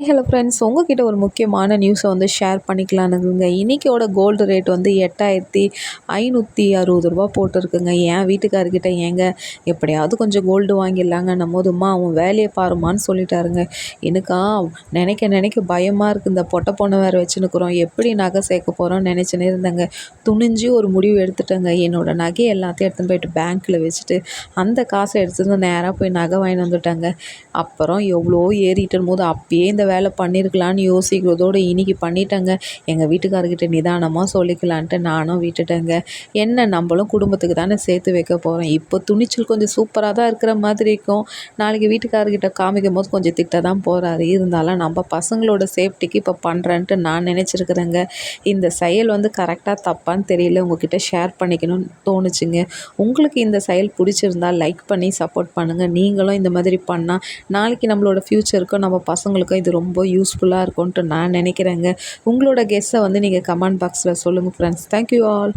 Hello friends, உங்ககிட்ட ஒரு முக்கியமான நியூஸை வந்து ஷேர் பண்ணிக்கலானுங்க. இன்றைக்கியோட கோல்டு ரேட் வந்து 8560 போட்டிருக்குங்க. என் வீட்டுக்காரர்கிட்ட ஏங்க எப்படியாவது கொஞ்சம் கோல்டு வாங்கிடலாங்கன்னும் போதுமா அவன் வேலையை பாருமான்னு சொல்லிட்டாருங்க. எனக்கா நினைக்க நினைக்க பயமாக இருக்குது. இந்த பொட்டை பொண்ணை வேறு வச்சுன்னுக்குறோம், எப்படி நகை சேர்க்க போகிறோம்னு நினச்சினே இருந்தேங்க. துணிஞ்சு ஒரு முடிவு எடுத்துட்டேங்க. என்னோடய நகை எல்லாத்தையும் எடுத்துன்னு போயிட்டு பேங்க்கில் வச்சுட்டு அந்த காசை எடுத்துகிட்டு நேராக போய் நகை வாங்கிட்டு வந்துட்டாங்க. அப்புறம் எவ்வளோ ஏறிட்டும் போது அப்பயே இந்த வேலை பண்ணியிருக்கலான்னு யோசிக்கிறதோடு இன்றைக்கி பண்ணிட்டேங்க. எங்கள் வீட்டுக்காரர்கிட்ட நிதானமாக சொல்லிக்கலான்ட்டு நானும் விட்டுட்டேங்க. என்ன நம்மளும் குடும்பத்துக்கு தானே சேர்த்து வைக்க போகிறோம். இப்போ துணிச்சல் கொஞ்சம் சூப்பராக தான் இருக்கிற மாதிரி இருக்கும். நாளைக்கு வீட்டுக்காரர்கிட்ட காமிக்கும் போது கொஞ்சம் திட்ட தான் போகிறாரு. இருந்தாலும் நம்ம பசங்களோட சேஃப்டிக்கு இப்போ பண்ணுறேன்ட்டு நான் நினச்சிருக்கிறேங்க. இந்த செயல் வந்து கரெக்டாக தப்பான்னு தெரியல, உங்ககிட்ட ஷேர் பண்ணிக்கணும்னு தோணுச்சுங்க. உங்களுக்கு இந்த செயல் பிடிச்சிருந்தால் லைக் பண்ணி சப்போர்ட் பண்ணுங்கள். நீங்களும் இந்த மாதிரி பண்ணால் நாளைக்கு நம்மளோட ஃப்யூச்சருக்கும் நம்ம பசங்களுக்கும் இது ரொம்ப யூஸ்ஃபுல்லாக இருக்கும்ன்ட்டு நான் நினைக்கிறேங்க. உங்களோட கெஸ்ஸை வந்து நீங்கள் கமெண்ட் பாக்ஸில் சொல்லுங்கள் ஃப்ரெண்ட்ஸ். Thank you all.